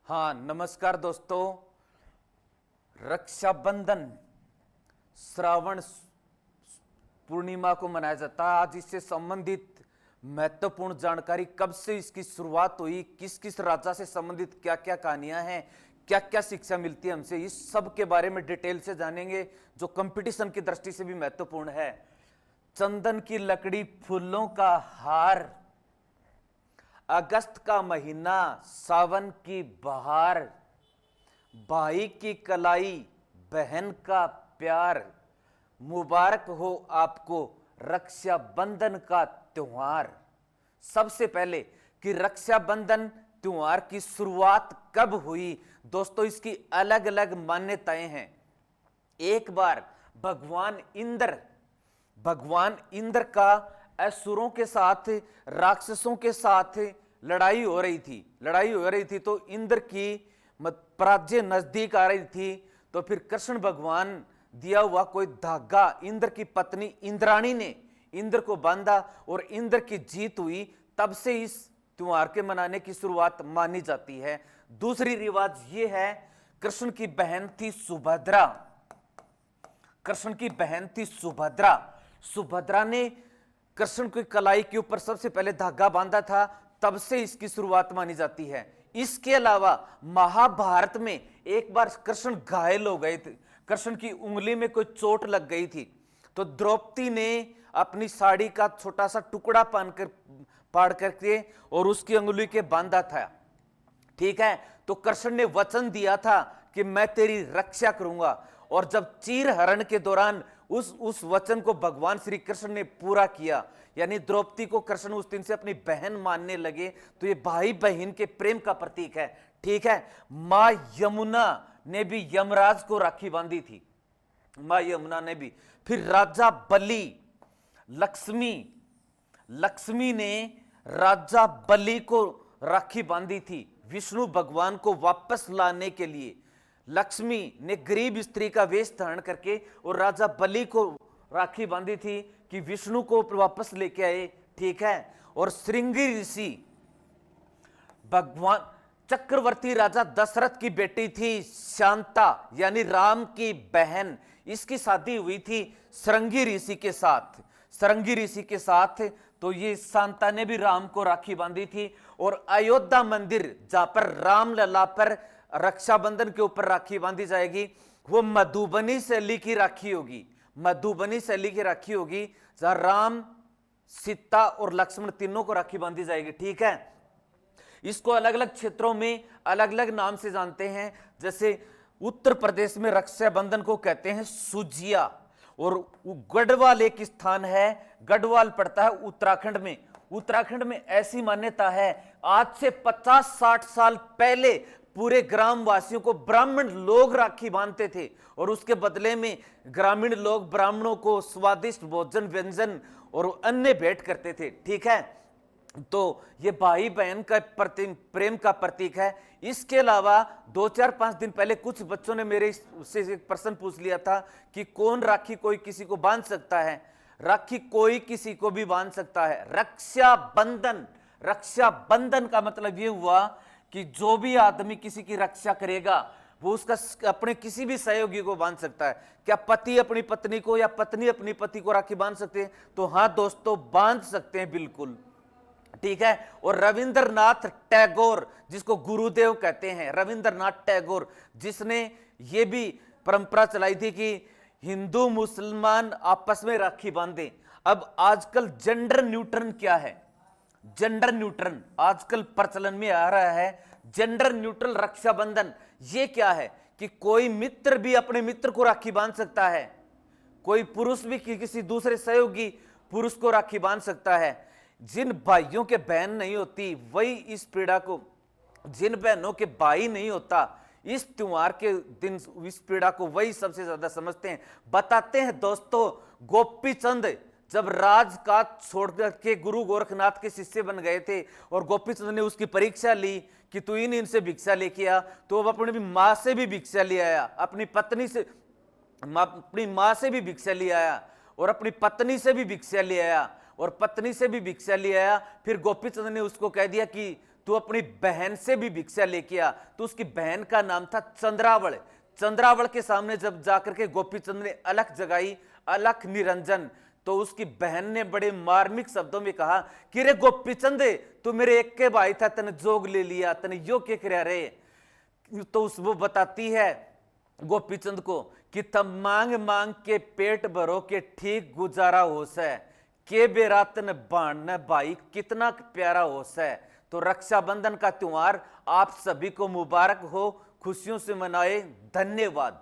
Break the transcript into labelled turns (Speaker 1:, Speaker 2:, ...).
Speaker 1: हाँ, नमस्कार दोस्तों। रक्षाबंधन श्रावण पूर्णिमा को मनाया जाता है। आज इससे संबंधित महत्वपूर्ण जानकारी, कब से इसकी शुरुआत हुई, किस किस राजा से संबंधित क्या क्या कहानियां हैं, क्या क्या शिक्षा मिलती है हमसे, इस सब के बारे में डिटेल से जानेंगे, जो कंपटीशन की दृष्टि से भी महत्वपूर्ण है। चंदन की लकड़ी, फूलों का हार, अगस्त का महीना, सावन की बहार, भाई की कलाई, बहन का प्यार, मुबारक हो आपको रक्षाबंधन का त्योहार। सबसे पहले कि रक्षाबंधन त्योहार की शुरुआत कब हुई दोस्तों, इसकी अलग अलग मान्यताएं हैं। एक बार भगवान इंद्र का असुरों के साथ, राक्षसों के साथ लड़ाई हो रही थी तो इंद्र की पराजय नजदीक आ रही थी। तो फिर कृष्ण भगवान दिया हुआ कोई धागा इंद्र की पत्नी इंद्राणी ने इंद्र को बांधा और इंद्र की जीत हुई। तब से इस त्योहार के मनाने की शुरुआत मानी जाती है। दूसरी रिवाज ये है, कृष्ण की बहन थी सुभद्रा ने कृष्ण की कलाई के ऊपर सबसे पहले धागा बांधा था, तब से इसकी शुरुआत मानी जाती है। इसके अलावा महाभारत में एक बार कृष्ण घायल हो गए थे, कृष्ण की उंगली में कोई चोट लग गई थी, तो द्रौपदी ने अपनी साड़ी का छोटा सा टुकड़ा फाड़ करके और उसकी उंगली के बांधा था। ठीक है, तो कृष्ण ने वचन दिया था कि मैं तेरी रक्षा करूंगा, और जब चीर हरण के दौरान उस वचन को भगवान श्री कृष्ण ने पूरा किया, यानी द्रौपदी को कृष्ण उस दिन से अपनी बहन मानने लगे। तो ये भाई बहन के प्रेम का प्रतीक है। ठीक है, मां यमुना ने भी यमराज को राखी बांधी थी, मां यमुना ने भी। फिर राजा बलि, लक्ष्मी ने राजा बलि को राखी बांधी थी विष्णु भगवान को वापस लाने के लिए। लक्ष्मी ने गरीब स्त्री का वेश धारण करके और राजा बलि को राखी बांधी थी कि विष्णु को वापस लेके आए। ठीक है, और श्रृंगी ऋषि भगवान चक्रवर्ती राजा दशरथ की बेटी थी शांता, यानी राम की बहन। इसकी शादी हुई थी श्रृंगी ऋषि के साथ। तो ये शांता ने भी राम को राखी बांधी थी। और अयोध्या मंदिर, जहां पर रामलला पर रक्षाबंधन के ऊपर राखी बांधी जाएगी, वो मधुबनी शैली की राखी होगी, जहां राम, सीता और लक्ष्मण तीनों को राखी बांधी जाएगी। ठीक है, इसको अलग अलग क्षेत्रों में अलग अलग नाम से जानते हैं। जैसे उत्तर प्रदेश में रक्षाबंधन को कहते हैं सुजिया, और गढ़वाल एक स्थान है, गढ़वाल पड़ता है उत्तराखंड में ऐसी मान्यता है, आज से 50-60 साल पहले पूरे ग्रामवासियों को ब्राह्मण लोग राखी बांधते थे, और उसके बदले में ग्रामीण लोग ब्राह्मणों को स्वादिष्ट भोजन, व्यंजन और अन्य भेंट करते थे। ठीक है, तो ये भाई बहन का प्रेम का प्रतीक है। इसके अलावा 2-4-5 दिन पहले कुछ बच्चों ने मेरे से एक प्रश्न पूछ लिया था कि कौन राखी कोई किसी को बांध सकता है। राखी कोई किसी को भी बांध सकता है। रक्षाबंधन का मतलब ये हुआ कि जो भी आदमी किसी की रक्षा करेगा वो उसका अपने किसी भी सहयोगी को बांध सकता है। क्या पति अपनी पत्नी को या पत्नी अपनी पति को राखी बांध सकते हैं? तो हाँ दोस्तों, बांध सकते हैं, बिल्कुल। ठीक है, और रविंद्रनाथ टैगोर, जिसको गुरुदेव कहते हैं, रविंद्रनाथ टैगोर, जिसने ये भी परंपरा चलाई थी कि हिंदू मुसलमान आपस में राखी बांधे। अब आजकल जेंडर न्यूट्रल क्या है? जेंडर न्यूट्रल आजकल प्रचलन में आ रहा है। जेंडर न्यूट्रल रक्षाबंधन ये क्या है कि कोई मित्र भी अपने मित्र को राखी बांध सकता है, कोई पुरुष भी किसी दूसरे सहयोगी पुरुष को राखी बांध सकता है। जिन भाइयों के बहन नहीं होती वही इस पीड़ा को, जिन बहनों के भाई नहीं होता, इस त्योहार के दिन इस पीड़ा को वही सबसे ज्यादा समझते हैं। बताते हैं दोस्तों, गोपी चंद जब राजकाज छोड़कर के गुरु गोरखनाथ के शिष्य बन गए थे और गोपी चंद ने उसकी परीक्षा ली कि तू इनसे भिक्षा लेके आ, तो वो अपनी मां से भी भिक्षा ले आया, अपनी मां से भी भिक्षा ले आया, और अपनी पत्नी से भी भिक्षा ले आया, और पत्नी से भी भिक्षा ले आया। फिर गोपीचंद ने उसको कह दिया कि तू अपनी बहन से भी भिक्षा लेके आ। तो उसकी बहन का नाम था चंद्रावल। चंद्रावल के सामने जब जाकर के गोपीचंद ने अलख जगाई, अलख निरंजन, तो उसकी बहन ने बड़े मार्मिक शब्दों में कहा कि रे गोपीचंद, तू मेरे एक के भाई था, तने जोग ले लिया, तने यो के कर रे। तो उस वो बताती है गोपीचंद को कि तब मांग मांग के पेट भरो के ठीक गुजारा हो से, के बेरातन बाण भाई कितना प्यारा हो से। तो रक्षाबंधन का त्योहार आप सभी को मुबारक हो, खुशियों से मनाए। धन्यवाद।